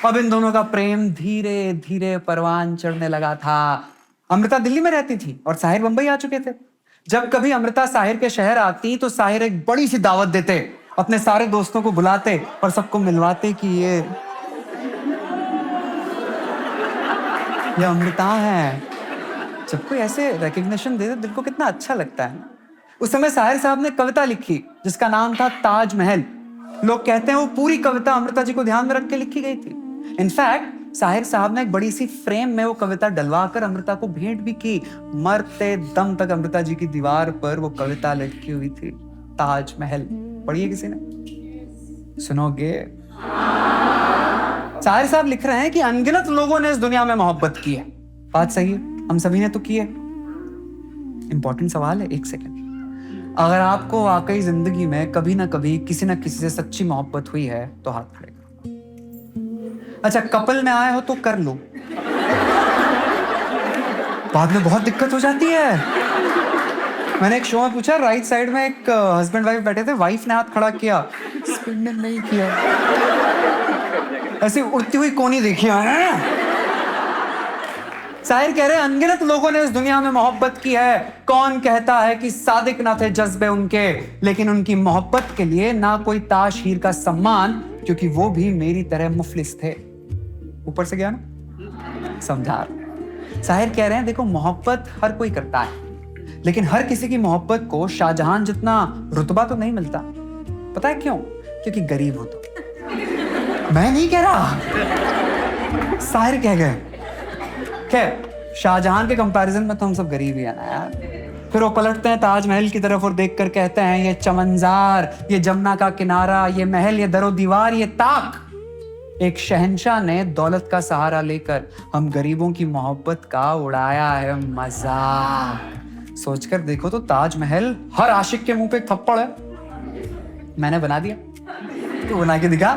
अब इन दोनों का प्रेम धीरे धीरे परवान चढ़ने लगा था। अमृता दिल्ली में रहती थी और साहिर मुंबई आ चुके थे। जब कभी अमृता साहिर के शहर आती तो साहिर एक बड़ी सी दावत देते, अपने सारे दोस्तों को बुलाते और सबको मिलवाते कि ये अमृता है। जब कोई ऐसे रिकग्निशन दे तो दिल को कितना अच्छा लगता है। उस समय साहिर साहब ने कविता लिखी जिसका नाम था ताजमहल। लोग कहते हैं वो पूरी कविता अमृता जी को ध्यान में रख के लिखी गई थी। इनफैक्ट साहिर साहब ने एक बड़ी सी फ्रेम में वो कविता डलवा कर अमृता को भेंट भी की। मरते दम तक अमृता जी की दीवार पर वो कविता लटकी हुई थी, ताजमहल। पढ़िए किसी ने? सुनोगे? साहिर साहब लिख रहे हैं कि अनगिनत लोगों ने इस दुनिया में मोहब्बत की है। बात सही है, हम सभी ने तो की है। इंपॉर्टेंट सवाल है, एक सेकंड। अगर आपको वाकई जिंदगी में कभी ना कभी किसी ना किसी से सच्ची मोहब्बत हुई है तो हाथ खड़े करो। अच्छा, कपल में आए हो तो कर लो, बाद में बहुत दिक्कत हो जाती है। मैंने एक शो में पूछा, राइट साइड में एक हस्बैंड वाइफ बैठे थे, वाइफ ने हाथ खड़ा किया, हस्बैंड ने नहीं किया। ऐसी उड़ती हुई कोनी देखी है। साहिर कह रहे हैं अनगिनत लोगों ने इस दुनिया में मोहब्बत की है। कौन कहता है कि सादिक ना थे जज्बे उनके, लेकिन उनकी मोहब्बत के लिए ना कोई ताश हीर का सम्मान, क्योंकि वो भी मेरी तरह मुफलिस थे। ऊपर से गया ना? समझा। साहिर कह रहे हैं देखो, मोहब्बत हर कोई करता है, लेकिन हर किसी की मोहब्बत को शाहजहां जितना रुतबा तो नहीं मिलता। पता है क्यों? क्योंकि गरीब हो तो। मैं नहीं कह रहा, साहिर कह गए। खैर, शाहजहां के कंपैरिजन में तो हम सब गरीब ही है ना यार। फिर वो पलटते हैं ताजमहल की तरफ और देखकर कहते हैं ये चमनजार, ये जमुना का किनारा, ये महल, ये दरो दीवार, ये ताक। एक शहंशाह ने दौलत का सहारा लेकर हम गरीबों की मोहब्बत का उड़ाया है मजाक। सोचकर देखो तो ताजमहल हर आशिक के मुंह पे एक थप्पड़ है। मैंने बना दिया, तो बना के दिखा।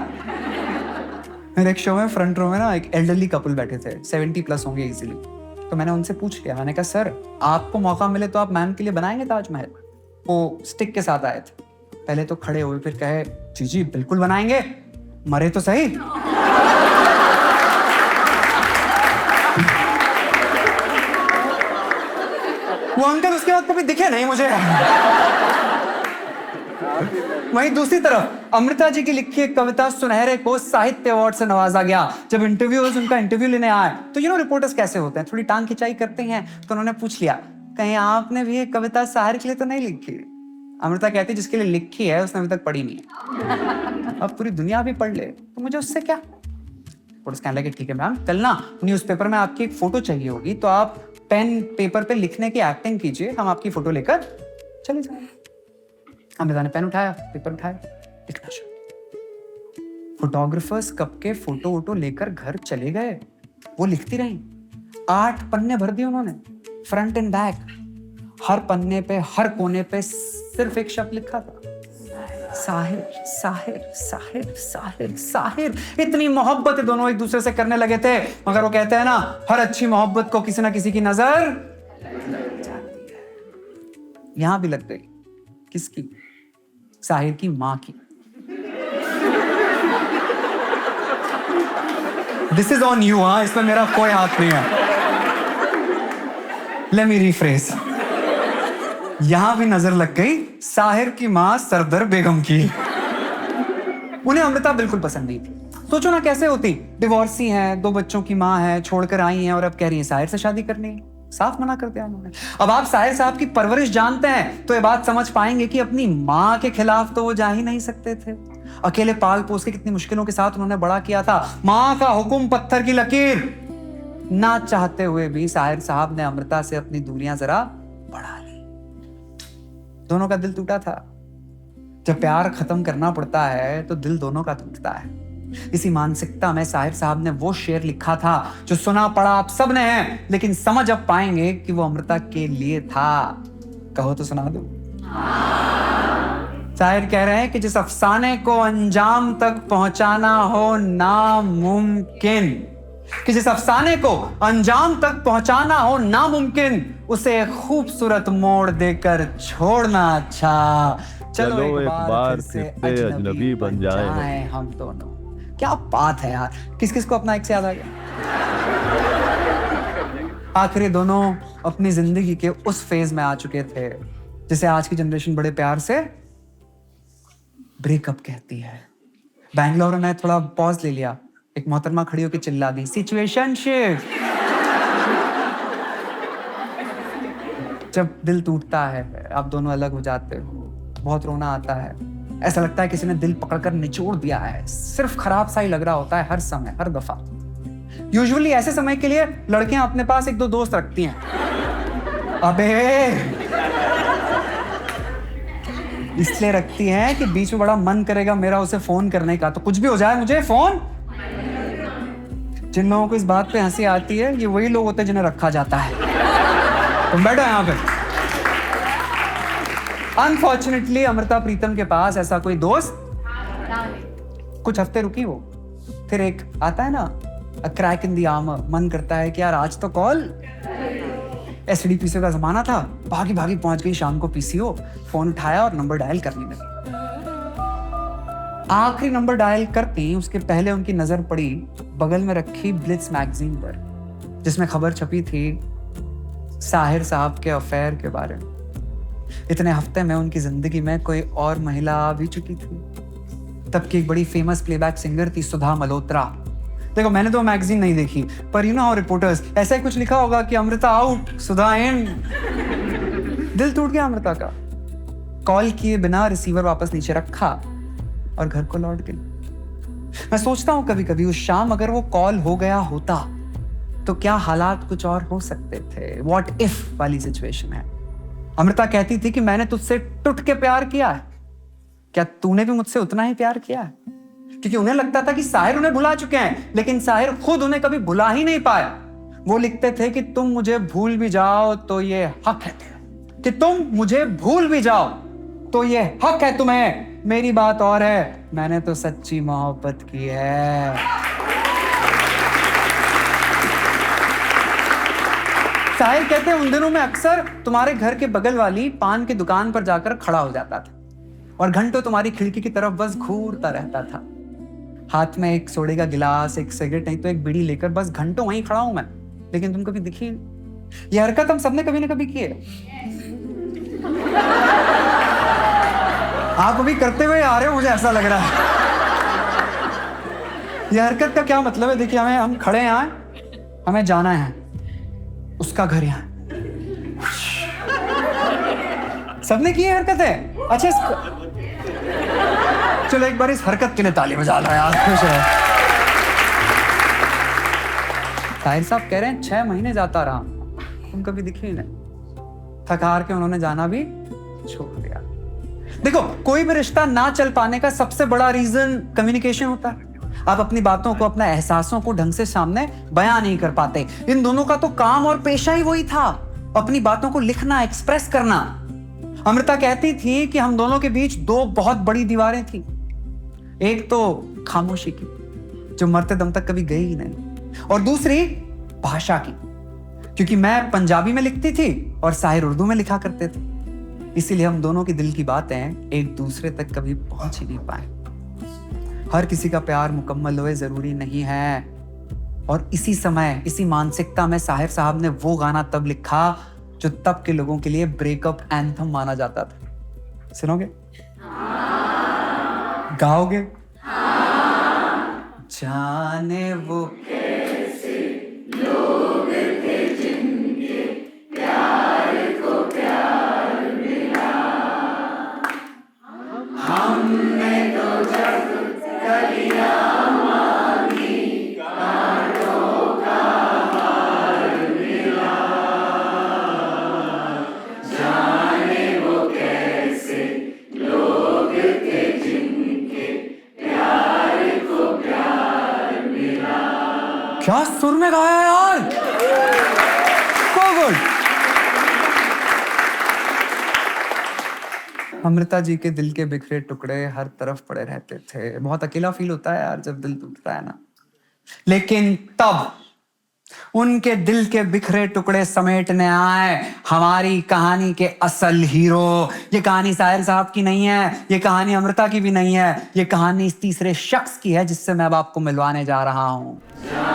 मेरे एक शो में फ्रंट रो में ना एक एल्डरली कपल बैठे थे, 70+ होंगे इजीली। तो मैंने उनसे पूछ लिया, मैंने कहा सर आपको मौका मिले तो आप मैम के लिए बनाएंगे ताजमहल? वो स्टिक के साथ आए थे। पहले तो खड़े हुए, फिर कहे जी जी बिल्कुल बनाएंगे, मरे तो सही। वो अंकल उसके बाद कभी दिखे नहीं मुझे। वहीं दूसरी तरफ अमृता जी की लिखी एक कविता सुनहरे को साहित्य अवार्ड से नवाजा गया। जब उनका इंटरव्यू लेने आए तो रिपोर्टर्स कैसे होते हैं, थोड़ी टांग खिंचाई करते हैं। तो उन्होंने पूछ लिया, कहीं आपने भी एक कविता साहिर के लिए तो नहीं लिखी? अमृता कहती जिसके लिए लिखी है उसने अभी तक पढ़ी नहीं है। अब पूरी दुनिया भी पढ़ ले तो मुझे उससे क्या। रिपोर्टर्स कहने लगे ठीक है मैम, कल ना न्यूज़पेपर में आपकी एक फोटो चाहिए होगी, तो आप पेन पेपर पे लिखने की एक्टिंग कीजिए, हम आपकी फोटो लेकर चले जाएंगे। अमृता ने पेन उठाया, पेपर उठाया, लिखना शुरू। फोटोग्राफर्स कब के फोटो वोटो लेकर घर चले गए। वो लिखती रही। 8 पन्ने भर दिए उन्होंने, फ्रंट एंड बैक। हर पन्ने पे, हर कोने पे सिर्फ एक शब्द लिखा था, साहिर साहिर साहिर साहिर साहिर। इतनी मोहब्बत दोनों एक दूसरे से करने लगे थे, मगर वो कहते हैं ना, हर अच्छी मोहब्बत को किसी ना किसी की नजर लग जाती है। यहां भी लग गई। किसकी? साहिर की मां की। This is on you. हाँ, इसमें मेरा कोई हाथ नहीं है। Let me rephrase. यहां भी नजर लग गई साहिर की मां सरदर बेगम की। उन्हें अमृता बिल्कुल पसंद नहीं थी। सोचो ना कैसे होती, डिवोर्सी है, 2 बच्चों की मां है, छोड़कर आई है और अब कह रही है साहिर से शादी करनी है। साफ मना कर दिया उन्होंने। अब आप साहिर साहब की परवरिश जानते हैं तो ये बात समझ पाएंगे कि अपनी मां के खिलाफ तो वो जा ही नहीं सकते थे। अकेले पाल पोस के कितनी मुश्किलों के साथ उन्होंने बड़ा किया था। मां का हुक्म पत्थर की लकीर। ना चाहते हुए भी साहिर साहब ने अमृता से अपनी दूरियां जरा बढ़ा ली। दोनों का दिल टूटा था। जब प्यार खत्म करना पड़ता है तो दिल दोनों का टूटता है। इसी मानसिकता में साहिर साहब ने वो शेर लिखा था जो सुना पड़ा आप सब ने है, लेकिन समझ अब पाएंगे कि वो अमृता के लिए था। कहो तो सुना दो। साहिर कह रहे हैं कि जिस अफसाने को अंजाम तक पहुंचाना हो नामुमकिन, कि जिस अफसाने को अंजाम तक पहुंचाना हो नामुमकिन, उसे खूबसूरत मोड़ देकर छोड़ना अच्छा। चलो एक बार फिर से अजनबी बन जाएं हम दोनों। क्या बात है यार, किस किस को अपना एक्स याद आ गया? आखिर ये दोनों अपनी जिंदगी के उस फेज में आ चुके थे जिसे आज की जनरेशन बड़े प्यार से ब्रेकअप कहती है। बैंगलोर ने थोड़ा पॉज ले लिया, एक मोहतरमा खड़ी होकर चिल्ला दी, सिचुएशनशिप। जब दिल टूटता है, आप दोनों अलग हो जाते हो, बहुत रोना आता है, ऐसा लगता है किसी ने दिल पकड़कर निचोड़ दिया है, सिर्फ खराब सा ही लग रहा होता है हर समय, हर दफा। यूजुअली ऐसे समय के लिए लड़कियां अपने पास एक दो दोस्त रखती हैं। अबे इसलिए रखती हैं कि बीच में बड़ा मन करेगा मेरा उसे फोन करने का, तो कुछ भी हो जाए मुझे फोन। जिन लोगों को इस बात पे हंसी आती है, ये वही लोग होते हैं जिन्हें रखा जाता है। तुम बैठो यहाँ पे। अनफॉर्चुनेटली अमृता प्रीतम के पास ऐसा कोई दोस्त, कुछ हफ्ते रुकी वो, फिर एक आता है ना क्रैक इन द आर्मर, मन करता है कि यार आज तो कॉल। एसटीडी पीसीओ का जमाना था, भागी भागी पहुंच गई शाम को पीसीओ, फोन उठाया और नंबर डायल करने लगी। आखिरी नंबर डायल करती उसके पहले उनकी नजर पड़ी बगल में रखी ब्लिट्स मैगजीन पर, जिसमें खबर छपी थी साहिर साहब के अफेयर के बारे में। इतने हफ्ते में उनकी जिंदगी में कोई और महिला आ भी चुकी थी। तब की एक बड़ी फेमस प्लेबैक सिंगर थी सुधा मल्होत्रा। देखो मैंने तो मैगजीन नहीं देखी, पर यू नो हाउ रिपोर्टर्स, ऐसा ही कुछ लिखा होगा कि अमृता आउट, सुधा इन। दिल टूट गया अमृता का। कॉल किए बिना रिसीवर वापस नीचे रखा और घर को लौट गई। मैं सोचता हूं कभी कभी उस शाम अगर वो कॉल हो गया होता तो क्या हालात कुछ और हो सकते थे। व्हाट इफ वाली सिचुएशन है। अमृता कहती थी कि मैंने तुझसे टूट के प्यार किया है, क्या तूने भी मुझसे उतना ही प्यार किया है? क्योंकि उन्हें लगता था कि साहिर उन्हें भुला चुके हैं, लेकिन साहिर खुद उन्हें कभी भुला ही नहीं पाए। वो लिखते थे कि तुम मुझे भूल भी जाओ तो ये हक है, कि तुम मुझे भूल भी जाओ तो ये हक है तुम्हें, मेरी बात और है, मैंने तो सच्ची मोहब्बत की है। साहिर कहते हैं उन दिनों में अक्सर तुम्हारे घर के बगल वाली पान की दुकान पर जाकर खड़ा हो जाता था और घंटों तुम्हारी खिड़की की तरफ बस घूरता रहता था, हाथ में एक सोडे का गिलास, एक सिगरेट नहीं तो एक बीड़ी लेकर बस घंटों वहीं खड़ा हूं मैं, लेकिन तुम कभी दिखी। ये हरकत हम सबने कभी ना कभी की है। आप अभी करते हुए आ रहे हो, मुझे ऐसा लग रहा है। ये हरकत का क्या मतलब है? देखिए हम खड़े हैं यहाँ, हमें जाना है, उसका घर यहाँ। सबने की हरकत है। अच्छा चलो एक बार इस हरकत के लिए ताली बजा लो यार, खुश रहो। साहिर साहब कह रहे हैं 6 महीने जाता रहा, तुम कभी दिखे ही नहीं। थक हार के उन्होंने जाना भी छोड़ दिया। देखो कोई भी रिश्ता ना चल पाने का सबसे बड़ा रीजन कम्युनिकेशन होता है। आप अपनी बातों को, अपने एहसासों को ढंग से सामने बयान नहीं कर पाते। इन दोनों का तो काम और पेशा ही वही था, अपनी बातों को लिखना, एक्सप्रेस करना। अमृता कहती थी कि हम दोनों के बीच 2 बहुत बड़ी दीवारें थी। एक तो खामोशी की, जो मरते दम तक कभी गई ही नहीं, और दूसरी भाषा की, क्योंकि मैं पंजाबी में लिखती थी और साहिर उर्दू में लिखा करते थे। इसीलिए हम दोनों के दिल की बातें एक दूसरे तक कभी पहुंच ही नहीं पाए। हर किसी का प्यार मुकम्मल होए जरूरी नहीं है। और इसी समय, इसी मानसिकता में साहिर साहब ने वो गाना तब लिखा जो तब के लोगों के लिए ब्रेकअप एंथम माना जाता था। सुनोगे? गाओगे? जाने वो कैसे लोग थे जिनके प्यार को प्यार मिला, हमने तो जब कलियां मांगी कांटों का हार मिला। जाने वो कैसे लोग थे जिनके प्यार को प्यार मिला। क्या सुर में गाया यार, so good। अमृता जी के दिल के बिखरे टुकड़े हर तरफ पड़े रहते थे। बहुत अकेला फील होता है यार जब दिल टूटता है ना। लेकिन तब उनके दिल के बिखरे टुकड़े समेटने आए हमारी कहानी के असल हीरो। ये कहानी साहिर साहब की नहीं है, ये कहानी अमृता की भी नहीं है, ये कहानी इस तीसरे शख्स की है जिससे मैं अब आपको मिलवाने जा रहा हूं।